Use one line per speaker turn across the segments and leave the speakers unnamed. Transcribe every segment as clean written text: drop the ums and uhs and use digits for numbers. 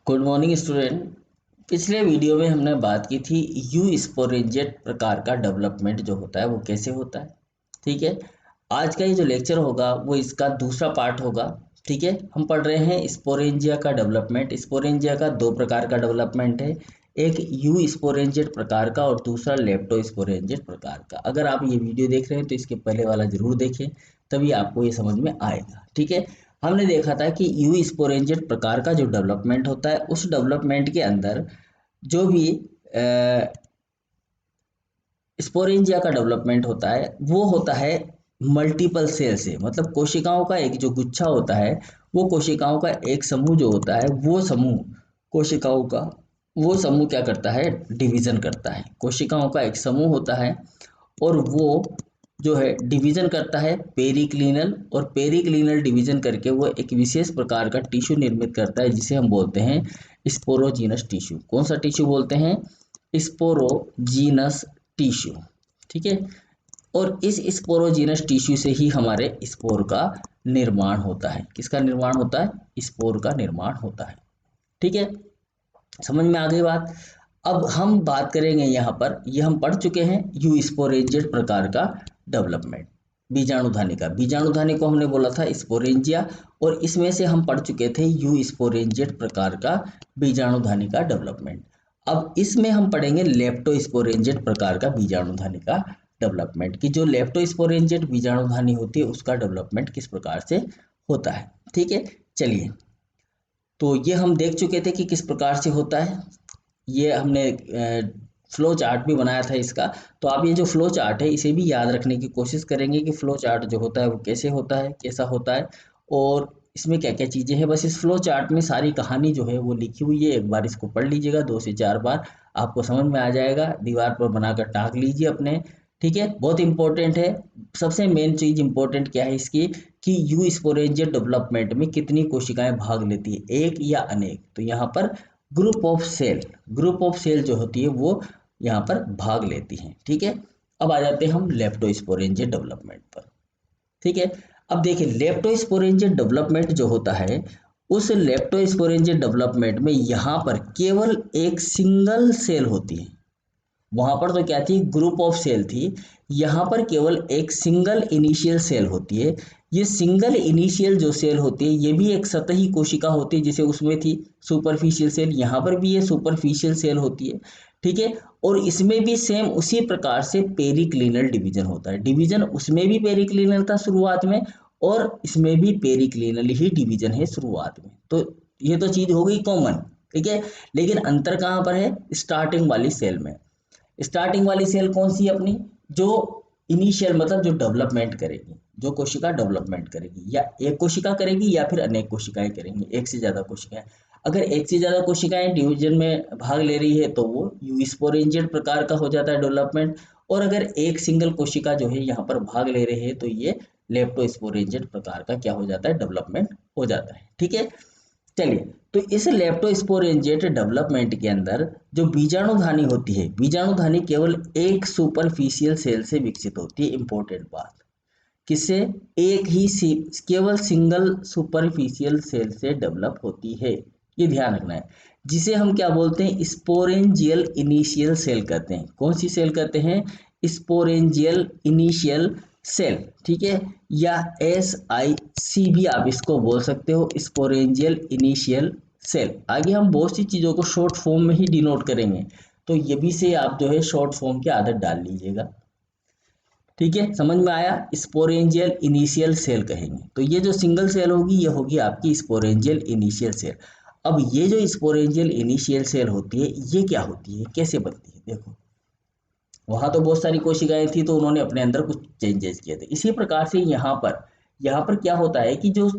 Good morning student. पिछले video में हमने बात की थी यू स्पोरेंजिएट प्रकार का डेवलपमेंट जो होता है वो कैसे होता है। ठीक है। आज का ये जो लेक्चर होगा वो इसका दूसरा पार्ट होगा। ठीक है। हम पढ़ रहे हैं स्पोरेंजिया का डेवलपमेंट। स्पोरेंजिया का दो प्रकार का डेवलपमेंट है, एक यू स्पोरेंजिएट प्रकार का और दूसरा लेप्टो स्पोरेंजिएट प्रकार का। अगर आप ये वीडियो देख रहे हैं तो इसके पहले वाला जरूर देखें, तभी आपको ये समझ में आएगा। ठीक है। हमने देखा था कि यू स्पोरेंजिएट प्रकार का जो डेवलपमेंट होता है उस डेवलपमेंट के अंदर जो भी स्पोरेंजिया का डेवलपमेंट होता है वो होता है मल्टीपल सेल से, मतलब कोशिकाओं का एक जो गुच्छा होता है, वो कोशिकाओं का एक समूह जो होता है, वो समूह कोशिकाओं का वो समूह क्या करता है, डिवीजन करता है। कोशिकाओं का एक समूह होता है और वो जो है डिवीजन करता है पेरिक्लिनल, और पेरिक्लिनल डिवीजन करके वो एक विशेष प्रकार का टिश्यू निर्मित करता है जिसे हम बोलते हैं स्पोरोजीनस टिश्यू। कौन सा टिश्यू बोलते हैं? Sporogenous tissue. ठीक है। और इस स्पोरोजीनस टिश्यू से ही हमारे स्पोर का निर्माण होता है। किसका निर्माण होता है? स्पोर का निर्माण होता है। ठीक है। समझ में आ गई बात। अब हम बात करेंगे यहाँ पर, ये हम पढ़ चुके हैं यू स्पोरेंजिएट प्रकार का डेवलपमेंट। बीजाणुधानी का, बीजाणुधानी को हमने बोला था स्पोरेंजिया, और इसमें से हम पढ़ चुके थे यू स्पोरेंजिएट प्रकार का बीजाणुधानी का डेवलपमेंट। अब इसमें हम पढ़ेंगे लेप्टोस्पोरेंजिएट प्रकार का बीजाणुधानी का डेवलपमेंट, कि जो लेप्टोस्पोरेंजिएट बीजाणुधानी होती है उसका डेवलपमेंट किस प्रकार से होता है। ठीक है। चलिए, तो ये हम देख चुके थे कि किस प्रकार से होता है। ये हमने फ्लो चार्ट भी बनाया था इसका। तो आप ये जो फ्लो चार्ट है इसे भी याद रखने की कोशिश करेंगे कि फ्लो चार्ट जो होता है वो कैसे होता है, कैसा होता है, और इसमें क्या क्या चीज़ें हैं। बस इस फ्लो चार्ट में सारी कहानी जो है वो लिखी हुई है। एक बार इसको पढ़ लीजिएगा 2 से 4 बार, आपको समझ में आ जाएगा। दीवार पर बनाकर टाँग लीजिए अपने। ठीक है। बहुत इंपॉर्टेंट है। सबसे मेन चीज़ इंपॉर्टेंट क्या है इसकी, कि यू स्पोरेंजिएट डेवलपमेंट में कितनी कोशिकाएं भाग लेती है, एक या अनेक। तो यहाँ पर ग्रुप ऑफ सेल जो होती है वो यहाँ पर भाग लेती हैं। ठीक है। अब आ जाते हैं हम लेप्टोस्पोरेंजिएट डेवलपमेंट पर। ठीक है। अब देखिए, लेप्टोस्पोरेंजिएट डेवलपमेंट जो होता है, उस लेप्टोस्पोरेंजिएट डेवलपमेंट में यहाँ पर केवल एक सिंगल सेल होती है। वहां पर तो क्या थी, ग्रुप ऑफ सेल थी। यहाँ पर केवल एक सिंगल इनिशियल सेल होती है। ये सिंगल इनिशियल जो सेल होती है ये भी एक सतही कोशिका होती है, जिसे उसमें थी सुपरफिशियल सेल। यहाँ पर भी ये सुपरफिशियल सेल होती है। ठीक है। और इसमें भी सेम उसी प्रकार से पेरिक्लिनल डिवीजन होता है। डिवीजन उसमें भी पेरिक्लिनल था शुरुआत में, और इसमें भी पेरिक्लिनल ही डिवीजन है शुरुआत में। तो ये तो चीज हो गई कॉमन। ठीक है। लेकिन अंतर कहाँ पर है? स्टार्टिंग वाली सेल में। स्टार्टिंग वाली सेल कौन सी है अपनी? जो इनिशियल, मतलब जो डेवलपमेंट करेगी, जो कोशिका डेवलपमेंट करेगी, या एक कोशिका करेगी या फिर अनेक कोशिकाएं करेंगी, एक से ज्यादा कोशिकाएं। अगर एक से ज्यादा कोशिकाएं डिवीजन में भाग ले रही है तो वो यूस्पोरेंजिएट प्रकार का हो जाता है डेवलपमेंट। और अगर एक सिंगल कोशिका जो है यहाँ पर भाग ले रही है तो ये लेप्टोस्पोरेंजिएट प्रकार का क्या हो जाता है, डेवलपमेंट हो जाता है। ठीक है। चलिए, तो इस लेप्टोस्पोरेंजिएट डेवलपमेंट के अंदर जो बीजाणुधानी होती है, बीजाणुधानी केवल एक सुपरफिशियल सेल से विकसित होती है। इंपॉर्टेंट बात, किससे? एक ही केवल सिंगल सुपरफिशियल सेल से डेवलप होती है। ये ध्यान रखना है। जिसे हम क्या बोलते हैं, स्पोरेंजियल इनिशियल सेल कहते हैं। कौन सी सेल कहते हैं? Sporangial initial cell. ठीक है। या SIC भी आप इसको बोल सकते हो, स्पोरेंजियल इनिशियल सेल। आगे हम बहुत सी चीज़ों को शॉर्ट फॉर्म में ही डिनोट करेंगे, तो ये भी से आप जो है शॉर्ट फॉर्म की आदत डाल लीजिएगा। ठीक है। समझ में आया? स्पोरेंजियल इनिशियल सेल कहेंगे। तो ये जो सिंगल सेल होगी ये होगी आपकी स्पोरेंजियल इनिशियल सेल। अब ये जो स्पोरेंजियल इनिशियल सेल होती है ये क्या होती है, कैसे बनती है? देखो, वहां तो बहुत सारी कोशिकाएं थी तो उन्होंने अपने अंदर कुछ चेंजेस किए थे। इसी प्रकार से यहाँ पर क्या होता है कि जो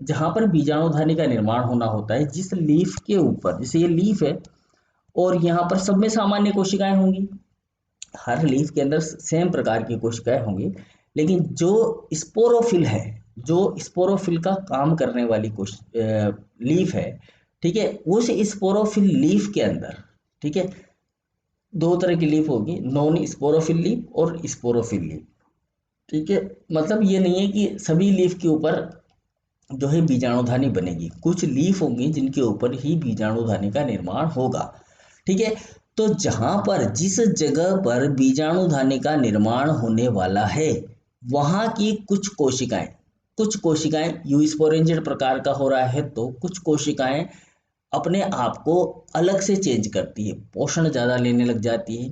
जहाँ पर बीजाणुधानी का निर्माण होना होता है, जिस लीफ के ऊपर, जैसे ये लीफ है और यहाँ पर सब में सामान्य कोशिकाएं होंगी, हर लीफ के अंदर सेम प्रकार की कोशिकाएं होंगी। लेकिन जो स्पोरोफिल है, जो स्पोरोफिल का काम करने वाली लीफ है, ठीक है, उस स्पोरोफिल लीफ के अंदर, ठीक है, दो तरह की लीफ होगी, नॉन स्पोरोफिल लीफ और स्पोरोफिल लीफ। ठीक है। मतलब ये नहीं है कि सभी लीफ के ऊपर जो है बीजाणुधानी बनेगी, कुछ लीफ होंगी जिनके ऊपर ही बीजाणुधानी का निर्माण होगा। ठीक है। तो जहां पर जिस जगह पर बीजाणुधानी का निर्माण होने वाला है वहां की कुछ कोशिकाएं यूस्पोरेंजिड प्रकार का हो रहा है तो कुछ कोशिकाएं अपने आप को अलग से चेंज करती है, पोषण ज़्यादा लेने लग जाती है,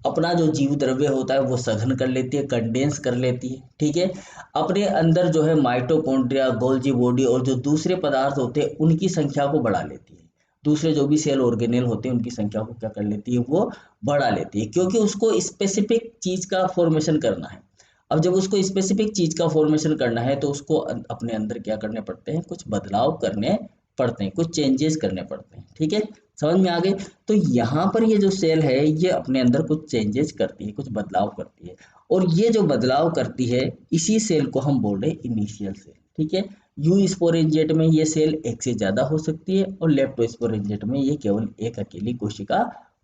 अपना जो जीव द्रव्य होता है वो सघन कर लेती है, कंडेंस कर लेती है। ठीक है। अपने अंदर जो है माइटोकॉन्ड्रिया, गोल्जी बॉडी और जो दूसरे पदार्थ होते हैं उनकी संख्या को बढ़ा लेती है। दूसरे जो भी सेल ऑर्गेनेल होते हैं उनकी संख्या को क्या कर लेती है, वो बढ़ा लेती है, क्योंकि उसको स्पेसिफिक चीज का फॉर्मेशन करना है। अब जब उसको स्पेसिफिक चीज का फॉर्मेशन करना है तो उसको अपने अंदर क्या करने पड़ते हैं, कुछ बदलाव करने पड़ते हैं, कुछ चेंजेस करने पड़ते हैं। ठीक है। समझ में आ गए। तो यहाँ पर ये जो सेल है ये अपने अंदर कुछ चेंजेस करती है, कुछ बदलाव करती है, और ये जो बदलाव करती है इसी सेल को हम बोल रहे हैं इनिशियल सेल। ठीक है। यू स्पोरेंजिएट में ये सेल एक से ज्यादा हो सकती है और लेप्टोस्पोरेंजिएट में ये केवल एक अकेली कोशिका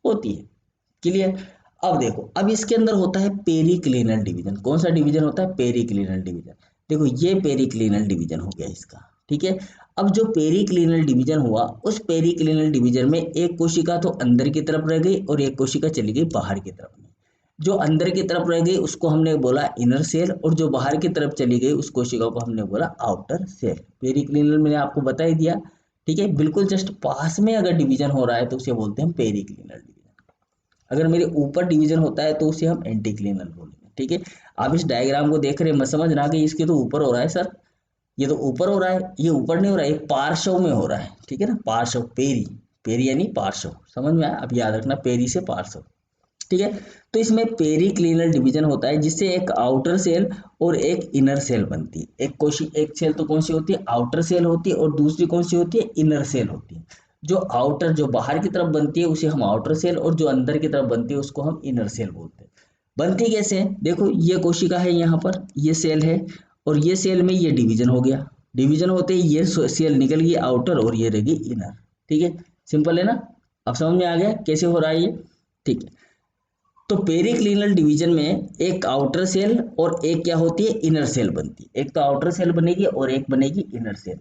होती है। क्लियर। अब देखो, अब इसके अंदर होता है पेरिक्लिनल डिवीजन। कौन सा डिवीजन होता है, पेरिक्लिनल डिवीजन। देखो ये पेरिक्लिनल डिवीजन हो गया इसका। ठीक है। अब जो पेरिक्लिनल डिवीजन हुआ उस पेरिक्लिनल डिवीजन में एक कोशिका तो अंदर की तरफ रह गई और एक कोशिका चली गई बाहर की तरफ में। जो अंदर की तरफ रह गई उसको हमने बोला इनर सेल, और जो बाहर की तरफ चली गई उस कोशिका को हमने बोला आउटर सेल। पेरिक्लिनल मैंने आपको बता ही दिया। ठीक है। बिल्कुल जस्ट पास में अगर डिवीजन हो रहा है तो उसे बोलते हैं पेरिक्लिनल डिवीजन। अगर मेरे ऊपर डिवीजन होता है तो उसे हम एंटीक्लिनल बोलेंगे। ठीक है। आप इस डायग्राम को देख रहे हैं, मत समझना कि इसके तो ऊपर हो रहा है सर, ये तो ऊपर हो रहा है, ये ऊपर नहीं हो रहा है, ये पार्श्व में हो रहा है। ठीक है ना, पार्श्व, पेरी, पेरी यानी पार्श्व। समझ में आया, अब याद रखना पेरी से पार्श्व। ठीक है। तो इसमें पेरिक्लिनल डिवीजन होता है जिससे एक आउटर सेल और एक इनर सेल बनती है। एक सेल तो कौन सी होती है, आउटर सेल होती है, और दूसरी कौन सी होती है, इनर सेल होती है। जो आउटर, जो बाहर की तरफ बनती है उसे हम आउटर सेल, और जो अंदर की तरफ बनती है उसको हम इनर सेल बोलते हैं। बनती कैसे है, देखो ये कोशिका है, यहाँ पर ये सेल है, और ये सेल में ये डिवीजन हो गया। डिवीजन होते ही ये सेल निकल गई आउटर और ये रहेगी इनर। ठीक है। सिंपल है ना। अब समझ में आ गया कैसे हो रहा है ये। ठीक है। तो पेरिक्लिनल डिवीजन में एक आउटर सेल और एक क्या होती है, इनर सेल बनती है। एक तो आउटर सेल बनेगी और एक बनेगी इनर सेल।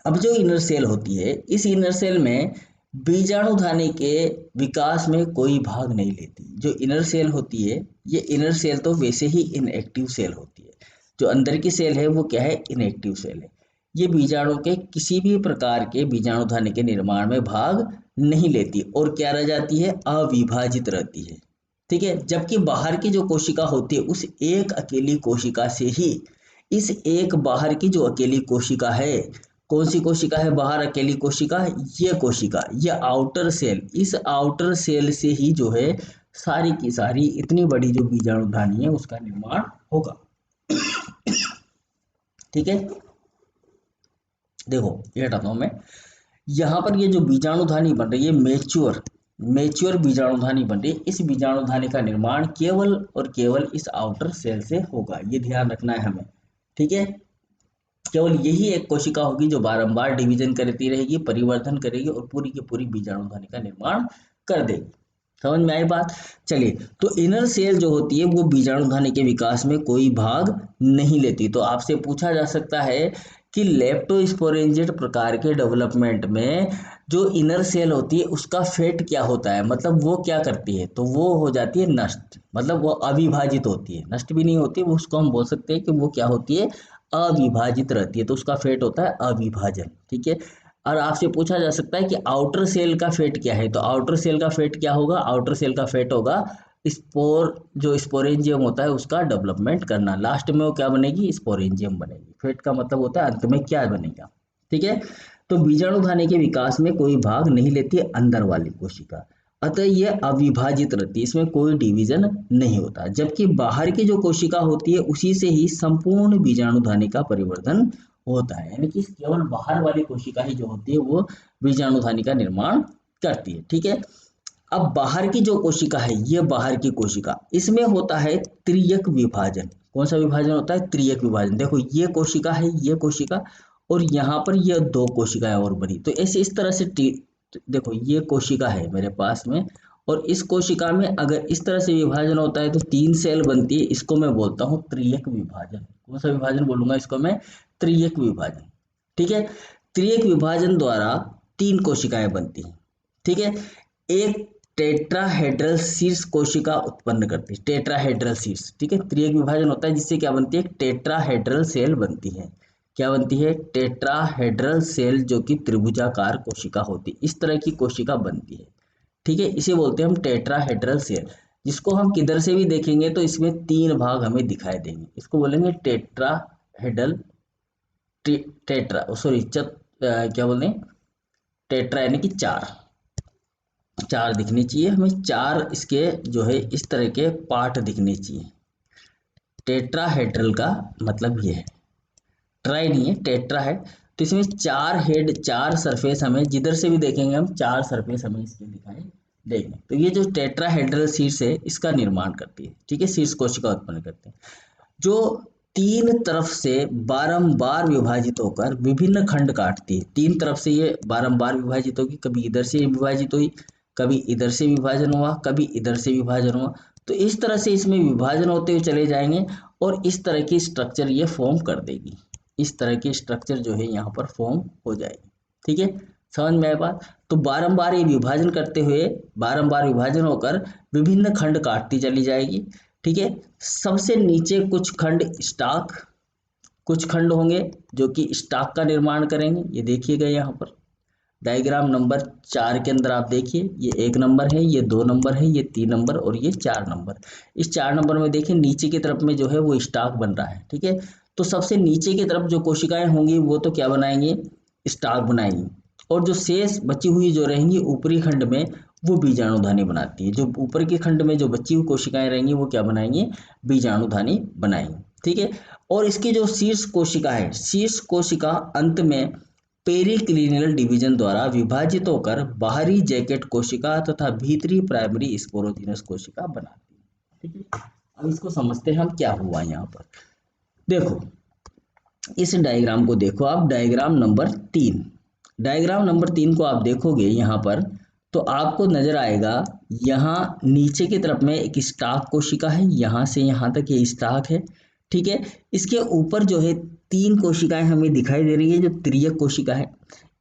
अब जो इनर सेल होती है, इस इनर सेल में बीजाणुधानी के विकास में कोई भाग नहीं लेती। जो इनर सेल होती है, ये इनर सेल तो वैसे ही इनएक्टिव सेल होती है। जो अंदर की सेल है वो क्या है, इनएक्टिव सेल है। ये बीजाणु के किसी भी प्रकार के बीजाणुधानी के निर्माण में भाग नहीं लेती और क्या रह जाती है, अविभाजित रहती है। ठीक है। जबकि बाहर की जो कोशिका होती है उस एक अकेली कोशिका से ही, इस एक बाहर की जो अकेली कोशिका है, कौन सी कोशिका है बाहर अकेली कोशिका, ये कोशिका, ये आउटर सेल, इस आउटर सेल से ही जो है सारी की सारी इतनी बड़ी जो बीजाणुधानी है उसका निर्माण होगा। ठीक है। देखो ये हटाता हूं मैं। यहाँ पर ये जो बीजाणुधानी बन रही है, मेच्योर मेच्योर बीजाणुधानी बन रही है, इस बीजाणुधानी का निर्माण केवल और केवल इस आउटर सेल से होगा, ये ध्यान रखना है हमें। ठीक है। केवल यही एक कोशिका होगी जो बारंबार डिवीजन करती रहेगी, परिवर्धन करेगी और पूरी की पूरी बीजाणुधानी का निर्माण कर देगी। समझ में आई बात। चलिए, तो इनर सेल जो होती है वो बीजाणुधानी के विकास में कोई भाग नहीं लेती। तो आपसे पूछा जा सकता है कि लेप्टोस्पोरेंजिएट प्रकार के डेवलपमेंट में जो इनर सेल होती है उसका फेट क्या होता है, मतलब वो क्या करती है, तो वो हो जाती है नष्ट, मतलब वो अविभाजित होती है, नष्ट भी नहीं होती, वो उसको हम बोल सकते हैं कि वो क्या होती है, अविभाजित रहती है। तो उसका फेट होता है अविभाजन। ठीक है। और आपसे पूछा जा सकता है कि आउटर सेल का फेट क्या है, तो आउटर सेल का फेट क्या होगा, आउटर सेल का फेट होगा स्पोर, जो स्पोरेंजियम होता है उसका डेवलपमेंट करना। लास्ट में वो क्या बनेगी, स्पोरेंजियम बनेगी। फेट का मतलब होता है अंत में क्या बनेगा। ठीक है। तो बीजाणुधानी के विकास में कोई भाग नहीं लेती है अंदर वाली कोशिका, अतः यह अविभाजित रहती है, इसमें कोई डिवीजन नहीं होता। जबकि बाहर की जो कोशिका होती है उसी से ही संपूर्ण बीजाणुधानी का परिवर्धन होता है, यानी कि केवल बाहर वाली कोशिका ही जो होती है वो बीजाणुधानी का निर्माण करती है। ठीक है। अब बाहर की जो कोशिका है, ये बाहर की कोशिका, इसमें होता है त्रियक विभाजन। कौन सा विभाजन होता है, त्रियक विभाजन। देखो ये कोशिका है, ये कोशिका, और यहाँ पर ये दो कोशिकाएं और बनी, तो ऐसे इस तरह से देखो ये कोशिका है मेरे पास में, और इस कोशिका में अगर इस तरह से विभाजन होता है तो तीन सेल बनती है, इसको मैं बोलता हूँ त्रियक विभाजन। कौन सा विभाजन बोलूंगा इसको मैं, त्रियक विभाजन। ठीक है। त्रियक विभाजन द्वारा 3 कोशिकाएं बनती हैं। ठीक है। एक टेट्राहेड्रल शीर्ष कोशिका उत्पन्न करती है, टेट्राहेड्रल शीर्ष। ठीक है, त्रियक विभाजन होता है जिससे क्या बनती है, टेट्राहेड्रल सेल बनती है। क्या बनती है, टेट्राहेड्रल सेल, जो कि त्रिभुजाकार कोशिका होती है, इस तरह की कोशिका बनती है। ठीक है, इसे बोलते हैं हम टेट्राहेड्रल सेल, जिसको हम किधर से भी देखेंगे तो इसमें 3 भाग हमें दिखाई देंगे। इसको बोलेंगे टेट्राहेड्रल, टेट्रा सॉरी क्या बोलते हैं, टेट्रा यानी कि 4 4 दिखने चाहिए हमें, 4 इसके जो है इस तरह के पार्ट दिखने चाहिए। टेट्राहेड्रल का मतलब ये है, ट्राई नहीं है, टेट्रा है। तो इसमें 4 हेड, 4 सरफेस हमें जिधर से भी देखेंगे हम 4 सरफेस हमें इसके दिखाई देंगे। तो ये जो टेट्राहेड्रल शीर्ष है इसका निर्माण करती है। ठीक है, शीर्ष कोशिका उत्पन्न करते हैं, जो 3 तरफ से बारंबार विभाजित होकर विभिन्न खंड काटती है। 3 तरफ से ये बारंबार विभाजित होगी, कभी इधर से विभाजित हुई, कभी इधर से विभाजन हुआ, कभी इधर से विभाजन हुआ। तो इस तरह से इसमें विभाजन होते हुए चले जाएंगे और इस तरह की स्ट्रक्चर ये फॉर्म कर देगी। इस तरह की स्ट्रक्चर जो है यहाँ पर फॉर्म हो जाएगी। ठीक है, समझ में आया बात। तो बारंबार ये विभाजन करते हुए, बारंबार विभाजन होकर विभिन्न खंड काटती चली जाएगी। ठीक है, सबसे नीचे कुछ खंड स्टाक, कुछ खंड होंगे जो कि स्टाक का निर्माण करेंगे। ये देखिएगा यहाँ पर डायग्राम नंबर 4 के अंदर आप देखिए, ये 1 नंबर है, ये 2 नंबर है, ये 3 नंबर और ये 4 नंबर। इस 4 नंबर में देखिए नीचे की तरफ में जो है वो स्टाक बन रहा है। ठीक है, तो सबसे नीचे की तरफ जो कोशिकाएं होंगी वो तो क्या बनाएंगे, स्टाक बनाएंगी, और जो शेष बची हुई जो रहेंगी ऊपरी खंड में वो बीजाणुधानी बनाती है। जो ऊपर के खंड में जो बची हुई कोशिकाएं रहेंगी वो क्या बनाएंगी, बीजाणुधानी बनाएंगी। ठीक है, और इसकी जो शीर्ष कोशिका है, शीर्ष कोशिका अंत में पेरिक्लिनियल डिवीजन द्वारा विभाजित होकर बाहरी जैकेट कोशिका तथा भीतरी प्राइमरी स्पोरोजिनस कोशिका बनाती है। ठीक है, अब इसको समझते हैं हम क्या हुआ यहाँ पर। देखो इस डायग्राम को देखो आप, डायग्राम नंबर 3, डायग्राम नंबर 3 को आप देखोगे यहाँ पर तो आपको नजर आएगा, यहाँ नीचे की तरफ में एक स्टाक कोशिका है, यहाँ से यहाँ तक ये स्टाक है। ठीक है, इसके ऊपर जो है 3 कोशिकाएं हमें दिखाई दे रही है जो त्रियक कोशिका है।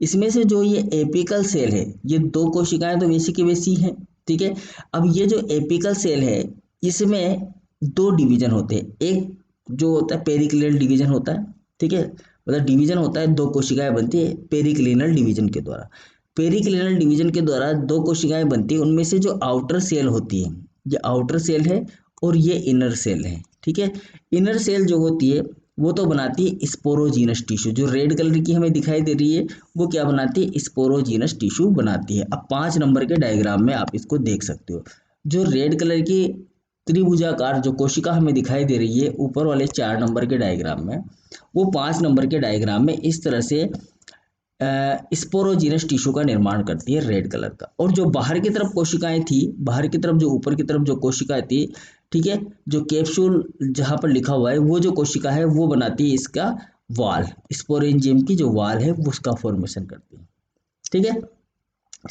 इसमें से जो ये एपिकल सेल है, ये 2 कोशिकाएं तो वैसी की वैसी हैं। ठीक है, अब ये जो एपिकल सेल है इसमें 2 डिवीजन होते हैं। एक जो होता है पेरिक्लिनल डिवीजन होता है। ठीक है, मतलब डिवीजन होता है, 2 कोशिकाएं बनती है पेरिक्लिनल डिवीजन के द्वारा। पेरिक्लिनल डिवीजन के द्वारा 2 कोशिकाएं बनती है, उनमें से जो आउटर सेल होती है, ये आउटर सेल है और ये इनर सेल है। ठीक है, इनर सेल जो होती है वो तो बनाती है स्पोरोजीनस टिश्यू, जो रेड कलर की हमें दिखाई दे रही है वो क्या बनाती है, स्पोरोजीनस टिश्यू बनाती है। अब 5 नंबर के डायग्राम में आप इसको देख सकते हो, जो रेड कलर की त्रिभुजाकार जो कोशिका हमें दिखाई दे रही है ऊपर वाले 4 नंबर के डायग्राम में, वो 5 नंबर के डायग्राम में इस तरह से स्पोरोजीनस टिश्यू का निर्माण करती है रेड कलर का। और जो बाहर की तरफ कोशिकाएं थी, बाहर की तरफ जो ऊपर की तरफ जो कोशिकाएं थी, ठीक है, जो कैप्सूल जहां पर लिखा हुआ है वो जो कोशिका है वो बनाती है इसका वाल, स्पोरेंजियम की जो वाल है वो उसका फॉर्मेशन करती है। ठीक है,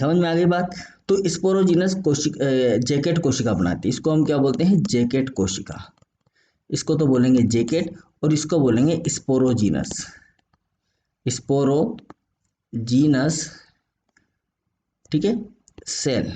समझ में आ गई बात। तो स्पोरोजीनस कोशिका जैकेट कोशिका बनाती है, इसको हम क्या बोलते हैं, जैकेट कोशिका। इसको तो बोलेंगे जैकेट और इसको बोलेंगे स्पोरोजीनस, स्पोरोजीनस। ठीक है, सेल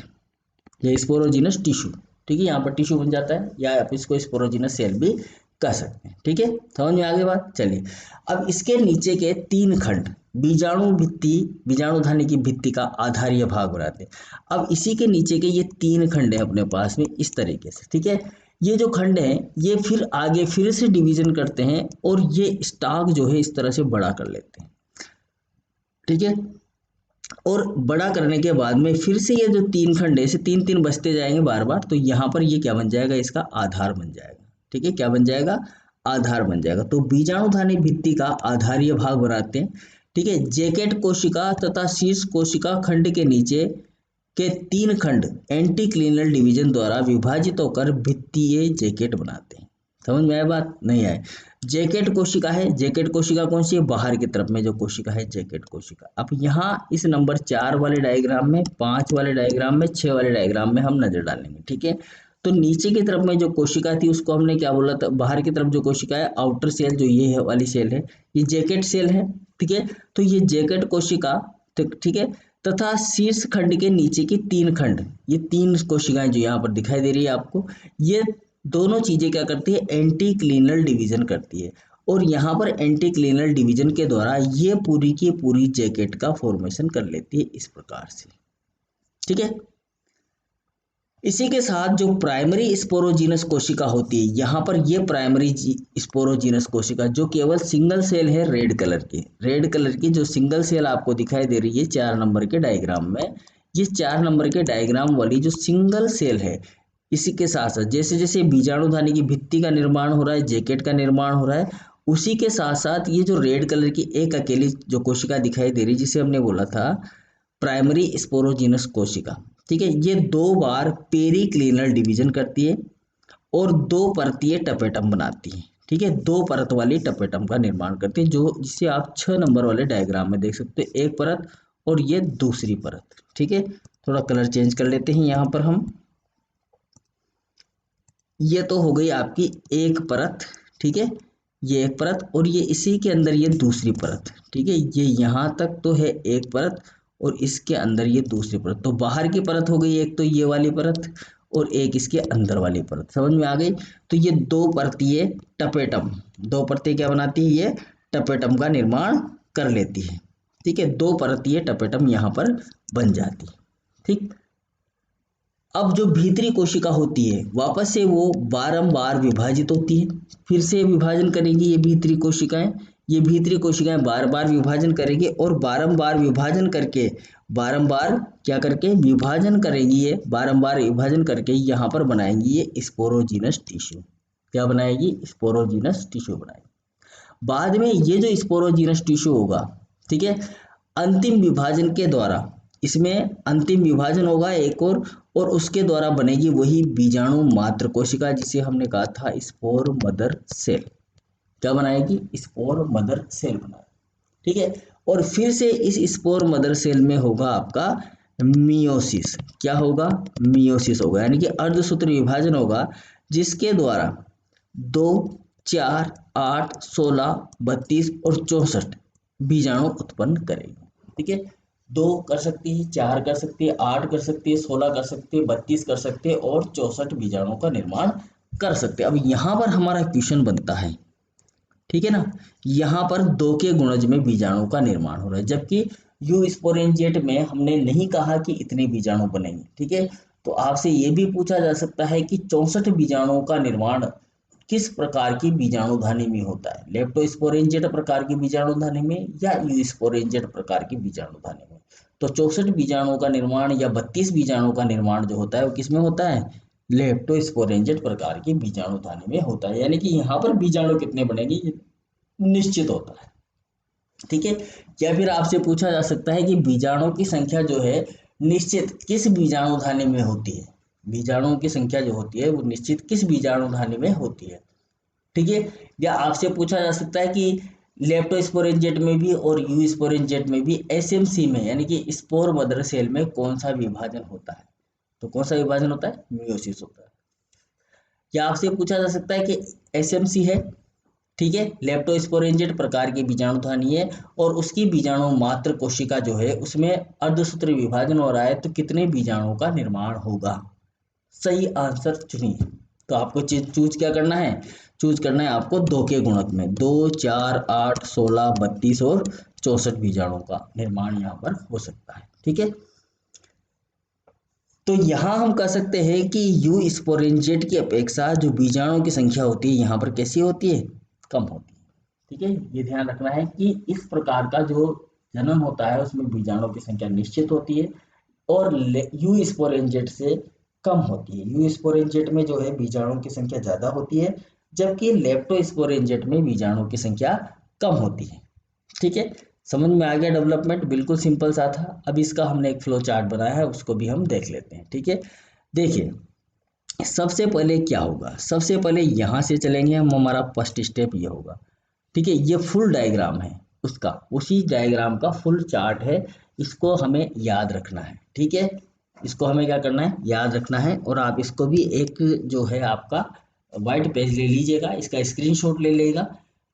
या स्पोरोजीनस टिश्यू। ठीक है, यहाँ पर टिश्यू बन जाता है या आप इसको स्पोरोजीनस सेल भी कह सकते हैं। ठीक है, समझ में आगे बात। चलिए अब इसके नीचे के 3 खंड बीजाणु भित्ति, बीजाणुधानी की भित्ति का आधारीय भाग बनाते हैं। अब इसी के नीचे के ये 3 खंड है अपने पास में इस तरीके से। ठीक है, ये जो खंड है ये फिर आगे फिर से डिवीजन करते हैं और ये स्टाक जो है इस तरह से बड़ा कर लेते हैं। ठीक है, और बड़ा करने के बाद में फिर से ये जो 3 खंड है इसे 3 3 बचते जाएंगे बार बार, तो यहाँ पर ये क्या बन जाएगा, इसका आधार बन जाएगा। ठीक है, क्या बन जाएगा, आधार बन जाएगा। तो बीजाणुधानी भित्ति का आधारीय भाग बनाते हैं। ठीक है, जैकेट कोशिका तथा शीर्ष कोशिका खंड के नीचे के 3 खंड एंटीक्लिनल डिवीजन द्वारा विभाजित होकर भित्तीय जैकेट बनाते हैं। समझ में आया बात, नहीं आए। जैकेट कोशिका है, जैकेट कोशिका कौन सी है, बाहर की तरफ में जो कोशिका है जैकेट कोशिका। अब यहाँ इस नंबर 4 वाले डायग्राम में, 5 वाले डायग्राम में, 6 वाले डायग्राम में हम नजर डालेंगे। ठीक है, तो नीचे की तरफ में जो कोशिका थी उसको हमने क्या बोला था, बाहर की तरफ जो कोशिका है आउटर सेल जो ये है वाली सेल है, ये जैकेट सेल है, ठीक है। तो ये जैकेट कोशिका, तो ठीक है, तथा शीर्ष खंड के नीचे की तीन खंड, ये तीन कोशिकाएं जो यहाँ पर दिखाई दे रही है आपको, ये दोनों चीजें क्या करती है, एंटी क्लीनल डिवीजन करती है। और यहाँ पर एंटी क्लीनल डिवीजन के द्वारा ये पूरी की पूरी जैकेट का फॉर्मेशन कर लेती है इस प्रकार से, ठीक है। इसी के साथ जो प्राइमरी स्पोरोजीनस कोशिका होती है, यहाँ पर ये प्राइमरी स्पोरोजीनस कोशिका जो केवल सिंगल सेल है, रेड कलर की जो सिंगल सेल आपको दिखाई दे रही है 4 नंबर के डायग्राम में, ये 4 नंबर के डायग्राम वाली जो सिंगल सेल है, इसी के साथ साथ जैसे जैसे बीजाणुधानी की भित्ति का निर्माण हो रहा है, जैकेट का निर्माण हो रहा है, उसी के साथ साथ ये जो रेड कलर की एक अकेली जो कोशिका दिखाई दे रही है, जिसे हमने बोला था प्राइमरी स्पोरोजीनस कोशिका, ठीक है, ये 2 बार पेरिक्लिनल डिवीजन करती है और 2 परतीय टपेटम बनाती है, ठीक है, 2 परत वाली टपेटम का निर्माण करती है, जो जिसे आप 6 नंबर वाले डायग्राम में देख सकते हैं, एक परत और ये दूसरी परत, ठीक है। थोड़ा कलर चेंज कर लेते हैं यहाँ पर हम, ये तो हो गई आपकी एक परत, ठीक है, ये एक परत और ये इसी के अंदर ये दूसरी परत, ठीक है, ये यहाँ तक तो है एक परत और इसके अंदर ये दूसरी परत, तो बाहर की परत हो गई एक, तो ये वाली परत और एक इसके अंदर वाली परत, समझ में आ गई। तो ये 2 परतीय टपेटम, 2 परतें क्या बनाती है, ये टपेटम का निर्माण कर लेती है, ठीक है, 2 परतीय टपेटम यहाँ पर बन जाती है, ठीक। अब जो भीतरी कोशिका होती है वापस से वो बारंबार विभाजित होती है, फिर से विभाजन करेगी ये भीतरी कोशिकाएं, ये भीतरी कोशिकाएं बार बार विभाजन करेगी और बारंबार विभाजन करके, बारंबार क्या करके विभाजन करेगी, ये बारंबार विभाजन करके यहाँ पर बनाएंगी ये स्पोरोजीनस टिश्यू, क्या बनाएगी, स्पोरोजीनस टिश्यू बनाएगी। बाद में ये जो स्पोरोजीनस टिश्यू होगा, ठीक है, अंतिम विभाजन के द्वारा, इसमें अंतिम विभाजन होगा एक और उसके द्वारा बनेगी वही बीजाणु मात्र कोशिका जिसे हमने कहा था स्पोर मदर सेल, क्या बनाएगी, स्पोर मदर सेल बनाएगी, ठीक है। और फिर से इस स्पोर मदर सेल में होगा आपका मियोसिस, क्या होगा, मियोसिस होगा, यानी कि अर्धसूत्र विभाजन होगा, जिसके द्वारा 2, 4, 8, 16, 32 और 64 बीजाणु उत्पन्न करेगी, ठीक है। 2 कर सकती है, 4 कर सकती है, 8 कर सकती है, 16 कर सकती है, 32 कर सकते हैं और 64 बीजाणुओं का निर्माण कर सकते हैं। अब यहाँ पर हमारा क्वेश्चन बनता है, ठीक है ना, यहाँ पर 2 के गुणज में बीजाणु का निर्माण हो रहा है, जबकि यू स्पोरेंजिएट में हमने नहीं कहा कि इतने बीजाणु बनेंगे, ठीक है। तो आपसे ये भी पूछा जा सकता है कि 64 बीजाणुओं का निर्माण किस प्रकार की बीजाणुधानी में होता है, लेप्टोस्पोरेंजिएट प्रकार की बीजाणुधानी में या यू स्पोरेंजिएट प्रकार की बीजाणुधानी में। तो 64 बीजाणुओं का निर्माण या 32 बीजाणुओं का निर्माण जो होता है वो किसमें होता है, लेप्टोस्पोरेंजिएट प्रकार की बीजाणुधानी में होता है, यानी कि यहाँ पर बीजाणु कितने बनेंगे ये निश्चित होता है, ठीक है। या फिर आपसे पूछा जा सकता है कि बीजाणुओं की संख्या जो है निश्चित किस बीजाणुधानी में होती है, बीजाणुओं की संख्या जो होती है वो निश्चित किस बीजाणुधानी में होती है, ठीक है। या आपसे पूछा जा सकता है कि लेप्टोस्पोरेंजिएट में भी और यू स्पोरेंजिएट में भी एसएमसी में यानी कि स्पोर मदर सेल में कौन सा विभाजन होता है, तो कौन सा विभाजन होता है, मियोसिस होता है। या आपसे पूछा जा सकता है कि एसएमसी है, ठीक है, लेप्टोस्पोरेंजिएट प्रकार की बीजाणुधानी है और उसकी बीजाणु मात्र कोशिका जो है उसमें अर्धसूत्र विभाजन हो रहा है, तो कितने बीजाणुओं का निर्माण होगा, सही आंसर चुनिए। तो आपको चूज क्या करना है, चूज करना है आपको 2 के गुणक में, 2, 4, 8, 16, 32 और 64 बीजाणुओं का निर्माण यहाँ पर हो सकता है, ठीक है। तो यहाँ हम कह सकते हैं कि यू स्पोरेंजिएट की अपेक्षा जो बीजाणुओं की संख्या होती है यहाँ पर कैसी होती है, कम होती है, ठीक है। ये ध्यान रखना है कि इस प्रकार का जो जन्म होता है उसमें बीजाणुओं की संख्या निश्चित होती है और यू स्पोरेंजिएट से कम होती है, यू स्पोरेंजिएट में जो है बीजाणुओं की संख्या ज्यादा होती है, जबकि लेप्टोस्पोरेंजिएट में बीजाणुओं की संख्या कम होती है, ठीक है। समझ में आ गया डेवलपमेंट, बिल्कुल सिंपल सा था। अब इसका हमने एक फ्लो चार्ट बनाया है उसको भी हम देख लेते हैं, ठीक है। देखिए सबसे पहले क्या होगा, सबसे पहले यहाँ से चलेंगे हम, हमारा फर्स्ट स्टेप ये होगा, ठीक है, ये फुल डायग्राम है उसका, उसी डायग्राम का फुल चार्ट है, इसको हमें याद रखना है, ठीक है। इसको हमें क्या करना है, याद रखना है। और आप इसको भी एक जो है आपका वाइट पेज ले लीजिएगा, इसका स्क्रीनशॉट ले लेगा,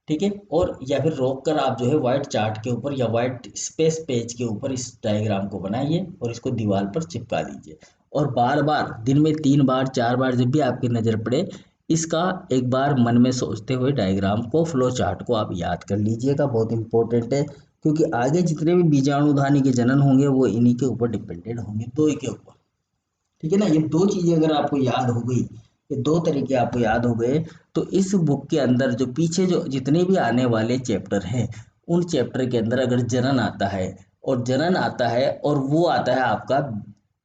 ठीक है। और या फिर रोक कर आप जो है वाइट चार्ट के ऊपर या वाइट स्पेस पेज के ऊपर इस डायग्राम को बनाइए और इसको दीवार पर चिपका दीजिए। और बार बार दिन में 3 बार 4 बार जब भी आपकी नज़र पड़े, इसका एक बार मन में सोचते हुए डायग्राम को, फ्लो चार्ट को आप याद कर लीजिएगा, बहुत इंपॉर्टेंट है। क्योंकि आगे जितने भी बीजाणुधानी के जनन होंगे वो इन्हीं के ऊपर डिपेंडेंट होंगे, दो ही के ऊपर, ठीक है ना। ये दो चीजें अगर आपको याद हो गई, ये दो तरीके आपको याद हो गए, तो इस बुक के अंदर जो पीछे जो जितने भी आने वाले चैप्टर हैं, उन चैप्टर के अंदर अगर जनन आता है, और जनन आता है और वो आता है आपका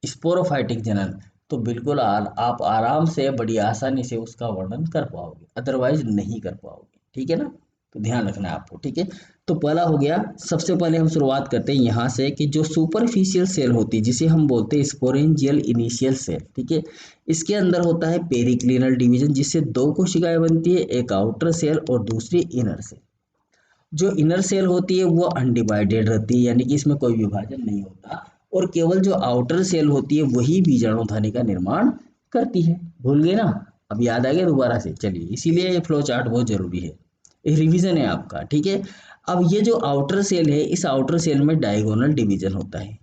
स्पोरोफाइटिक जनन, तो बिल्कुल आप आराम से बड़ी आसानी से उसका वर्णन कर पाओगे, अदरवाइज नहीं कर पाओगे, ठीक है ना। तो ध्यान रखना है आपको, ठीक है। तो पहला हो गया, सबसे पहले हम शुरुआत करते हैं यहाँ से कि जो सुपरफिशियल सेल होती है जिसे हम बोलते हैं स्पोरेंजियल इनिशियल सेल, ठीक है। इसके अंदर होता है पेरिक्लिनल डिवीजन, जिससे दो कोशिकाएं बनती है, एक आउटर सेल और दूसरी इनर सेल। जो इनर सेल होती है वो अनडिवाइडेड रहती है, यानी कि इसमें कोई विभाजन नहीं होता, और केवल जो आउटर सेल होती है वही बीजाणुधनी का निर्माण करती है। भूल गए ना, अब याद आ गया दोबारा से, चलिए, इसीलिए ये फ्लो चार्ट बहुत जरूरी है, ये रिवीजन है आपका, ठीक है। अब ये जो आउटर सेल है, इस आउटर सेल में डायगोनल डिवीजन होता है,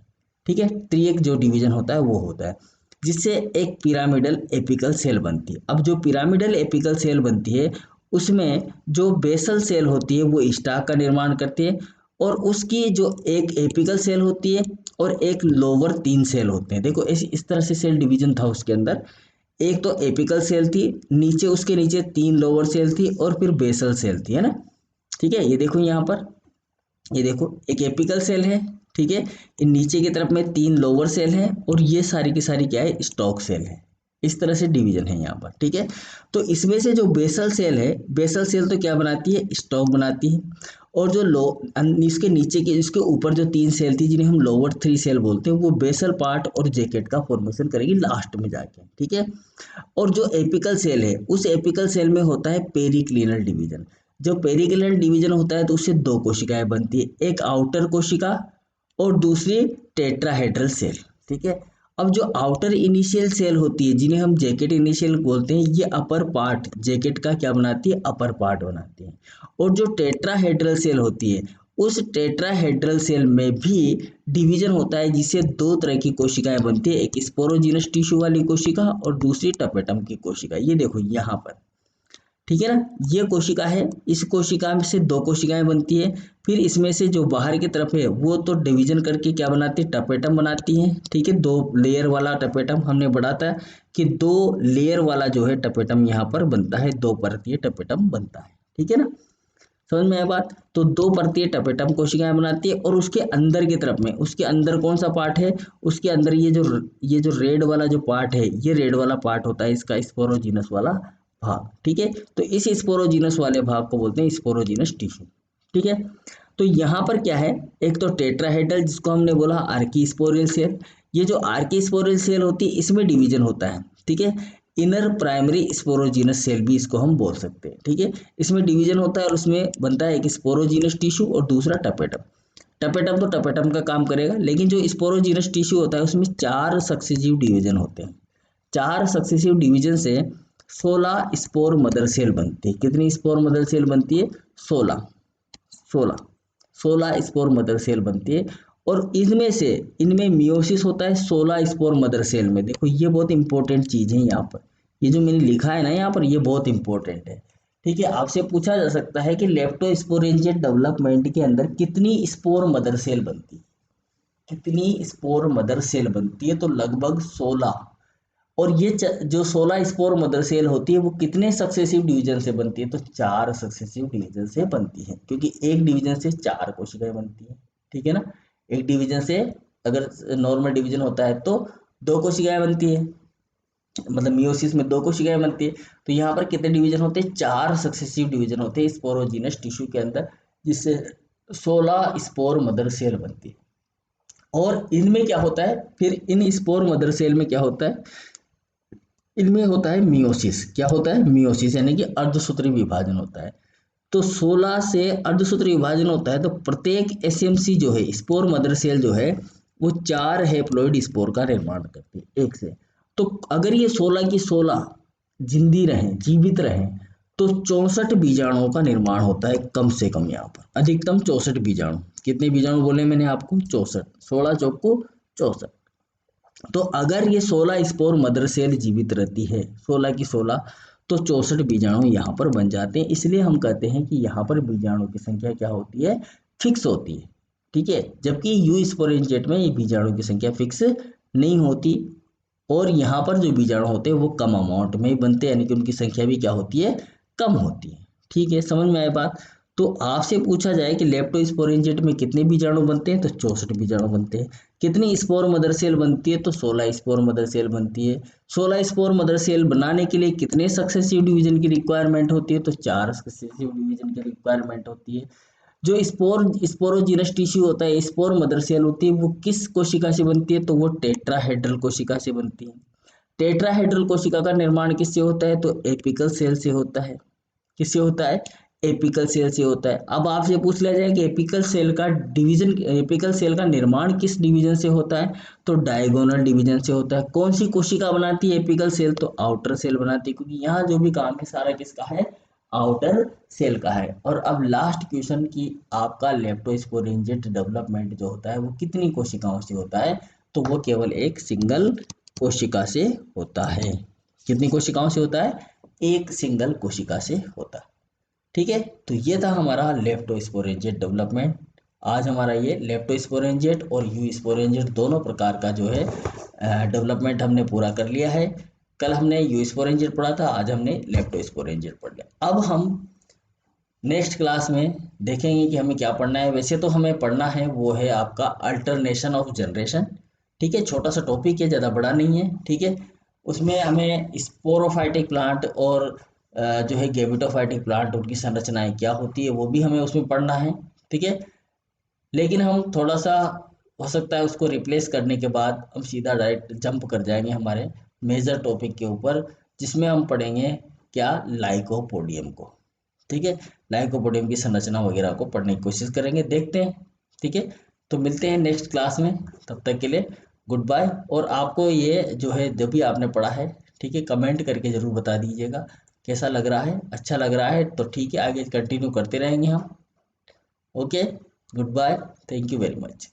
ठीक है, त्रिएक जो डिवीजन होता है वो होता है, जिससे एक पिरामिडल एपिकल सेल बनती है। अब जो पिरामिडल एपिकल सेल बनती है, उसमें जो बेसल सेल होती है वो स्टाक का निर्माण करती है, और उसकी जो एक एपिकल सेल होती है और एक लोअर 3 सेल होते हैं। देखो इस तरह से सेल डिवीजन था उसके अंदर, एक तो एपिकल सेल थी, नीचे उसके नीचे 3 लोअर सेल थी, और फिर बेसल सेल थी, है ना। ठीक है, ये देखो यहाँ पर, ये देखो एक एपिकल सेल है, ठीक है, इन नीचे की तरफ में 3 लोअर सेल हैं, और ये सारी की सारी क्या है, स्टॉक सेल है। इस तरह से डिवीजन है यहाँ पर, ठीक है। तो इसमें से जो बेसल सेल है, बेसल सेल तो क्या बनाती है, स्टॉक बनाती है। और जो इसके नीचे के, इसके ऊपर जो 3 सेल थी जिन्हें हम लोअर 3 सेल बोलते हैं, वो बेसल पार्ट और जैकेट का फॉर्मेशन करेगी लास्ट में जाके, ठीक है। और जो एपिकल सेल है, उस एपिकल सेल में होता है पेरिक्लिनल डिवीजन। जब पेरिक्लिनल डिवीजन होता है तो उससे दो कोशिकाएं बनती है, एक आउटर कोशिका और दूसरी टेट्राहेड्रल सेल, ठीक है। अब जो आउटर इनिशियल सेल होती है, जिन्हें हम जैकेट इनिशियल बोलते हैं, ये अपर पार्ट जैकेट का क्या बनाती है, अपर पार्ट बनाती है। और जो टेट्राहेड्रल सेल होती है, उस टेट्राहेड्रल सेल में भी डिवीजन होता है, जिससे दो तरह की कोशिकाएं बनती है, एक स्पोरोजिनस टिश्यू वाली कोशिका और दूसरी टपेटम की कोशिका। ये देखो यहाँ पर, ठीक है ना, ये कोशिका है, इस कोशिका में से दो कोशिकाएं बनती है। फिर इसमें से जो बाहर की तरफ है वो तो डिवीजन करके क्या बनाती है, टपेटम बनाती है, ठीक है। 2 लेयर वाला टपेटम हमने पढ़ा था कि 2 लेयर वाला जो है टपेटम यहाँ पर बनता है, 2 परतीय टपेटम बनता है, ठीक है ना। समझ में आया बात। तो 2 परतीय टपेटम कोशिकाएं बनाती है, और उसके अंदर की तरफ में, उसके अंदर कौन सा पार्ट है, उसके अंदर ये जो रेड वाला जो पार्ट है, ये रेड वाला पार्ट होता है इसका स्पोरोजिनस वाला भाग, ठीक है। तो इस स्पोरोजिनस वाले भाग को बोलते हैं स्पोरोजिनस टिश्यू, ठीक है। तो यहाँ पर क्या है, एक तो टेट्राहेड्रल जिसको हमने बोला आर्की स्पोरियल सेल, ये जो आर्की स्पोरियल सेल होती है इसमें डिवीजन होता है, ठीक है। इनर प्राइमरी स्पोरोजिनस सेल भी इसको हम बोल सकते हैं, ठीक है। इसमें डिवीजन होता है और उसमें बनता है एक स्पोरोजिनस टिश्यू और दूसरा टपेटम। टपेटम तो टपेटम का काम करेगा, लेकिन जो स्पोरोजिनस टिश्यू होता है उसमें 4 सक्सेसिव डिवीजन होते हैं। 4 सक्सेसिव डिवीजन से 16 स्पोर मदर सेल बनती है। कितनी स्पोर मदर सेल बनती है, 16। 16 16 स्पोर मदर सेल बनती है, और इनमें मियोसिस होता है 16 स्पोर मदर सेल में। देखो ये बहुत इंपॉर्टेंट चीज है यहाँ पर, ये जो मैंने लिखा है ना यहाँ पर, ये बहुत इंपॉर्टेंट है, ठीक है। आपसे पूछा जा सकता है कि लेप्टोस्पोरेंजियट डेवलपमेंट के अंदर कितनी स्पोर मदर सेल बनती है, कितनी स्पोर मदर सेल बनती है, तो लगभग 16। और ये जो 16 स्पोर मदर सेल होती है वो कितने सक्सेसिव डिवीजन से बनती है, तो 4 सक्सेसिव डिवीजन से बनती है, क्योंकि एक डिवीजन से 4 कोशिकाएं बनती है, ठीक है ना। एक डिवीजन से अगर नॉर्मल डिवीजन होता है तो 2 कोशिकाएं बनती है, मतलब मियोसिस में 2 कोशिकाएं बनती है। तो यहाँ पर कितने डिवीजन होते हैं, 4 सक्सेसिव डिवीजन होते हैं स्पोरोजिनस टिश्यू के अंदर, जिससे 16 स्पोर मदर सेल बनती है। और इनमें क्या होता है, फिर इन स्पोर मदर सेल में क्या होता है, इनमें होता है मियोसिस। क्या होता है, मियोसिस, यानी कि अर्धसूत्री विभाजन होता है। तो 16 से अर्धसूत्री विभाजन होता है, तो प्रत्येक एसएमसी जो है, स्पोर मदर सेल जो है, वो 4 हैप्लॉइड स्पोर का निर्माण करती है एक से। तो अगर ये 16 की 16 जिंदी रहें, जीवित रहें, तो 64 बीजाणुओं का निर्माण होता है कम से कम। यहाँ पर अधिकतम 64 बीजाणु। कितने बीजाणु बोले मैंने आपको? 64। 16 चौको 64। तो अगर ये 16 स्पोर मदर सेल जीवित रहती है, 16 की 16, तो 64 बीजाणु यहाँ पर बन जाते हैं। इसलिए हम कहते हैं कि यहाँ पर बीजाणु की संख्या क्या होती है? फिक्स होती है। ठीक है, जबकि यू स्पोरेंजेट में ये बीजाणु की संख्या फिक्स नहीं होती, और यहाँ पर जो बीजाणु होते हैं वो कम अमाउंट में ही बनते हैं, यानी कि उनकी संख्या भी क्या होती है? कम होती है। ठीक है, समझ में आए बात? तो आपसे पूछा जाए कि लेप्टोस्पोरेंजिएट में कितने बीजाणु बनते हैं, तो 64 बीजाणु बनते हैं। कितनी स्पोर मदर सेल बनती है, तो 16 स्पोर मदर सेल बनती है। 16 स्पोर मदर सेल बनाने के लिए कितने सक्सेसिव डिवीजन की रिक्वायरमेंट होती है, तो 4 सक्सेसिव डिवीजन की रिक्वायरमेंट होती है। जो स्पोरोजीनस टिश्यू होता है, स्पोर मदर सेल होती है, वो किस कोशिका से बनती है, तो वो टेट्राहेड्रल कोशिका से बनती है। टेट्राहेड्रल कोशिका का निर्माण किससे होता है, तो एपिकल सेल से होता है। किससे होता है? एपिकल सेल से होता है। अब आपसे पूछ लिया जाए कि एपिकल सेल का निर्माण किस डिवीजन से होता है, तो डायगोनल डिवीजन से होता है। कौन सी कोशिका बनाती है एपिकल सेल, तो आउटर सेल बनाती है, क्योंकि यहाँ जो भी काम है सारा किसका है? आउटर सेल का है। और अब लास्ट क्वेश्चन की आपका लेप्टोस्पोरेंजिएट डेवलपमेंट जो होता है वो कितनी कोशिकाओं से होता है, तो वो केवल एक सिंगल कोशिका से होता है। कितनी कोशिकाओं से होता है? एक सिंगल कोशिका से होता है। ठीक है, तो ये था हमारा लेप्टोस्पोरेंजिएट डेवलपमेंट। आज हमारा ये लेप्टोस्पोरेंजिएट और यू स्पोरेंजिएट दोनों प्रकार का जो है डेवलपमेंट हमने पूरा कर लिया है। कल हमने यू स्पोरेंजिएट पढ़ा था, आज हमने लेप्टोस्पोरेंजिएट पढ़ लिया। अब हम नेक्स्ट क्लास में देखेंगे कि हमें क्या पढ़ना है। वैसे तो हमें पढ़ना है वो है आपका अल्टरनेशन ऑफ जनरेशन। ठीक है, छोटा सा टॉपिक है, ज़्यादा बड़ा नहीं है। ठीक है, उसमें हमें स्पोरोफाइटिक प्लांट और जो है गेमेटोफाइटिक प्लांट, उनकी संरचनाएं क्या होती है वो भी हमें उसमें पढ़ना है। ठीक है, लेकिन हम थोड़ा सा हो सकता है उसको रिप्लेस करने के बाद हम सीधा डायरेक्ट जंप कर जाएंगे हमारे मेजर टॉपिक के ऊपर, जिसमें हम पढ़ेंगे क्या? लाइकोपोडियम को। ठीक है, लाइकोपोडियम की संरचना वगैरह को पढ़ने की कोशिश करेंगे, देखते हैं। ठीक है, तो मिलते हैं नेक्स्ट क्लास में, तब तक के लिए गुड बाय। और आपको ये जो है जो भी आपने पढ़ा है, ठीक है, कमेंट करके ज़रूर बता दीजिएगा कैसा लग रहा है। अच्छा लग रहा है तो ठीक है, आगे कंटिन्यू करते रहेंगे हम। Okay, good bye, thank you very much.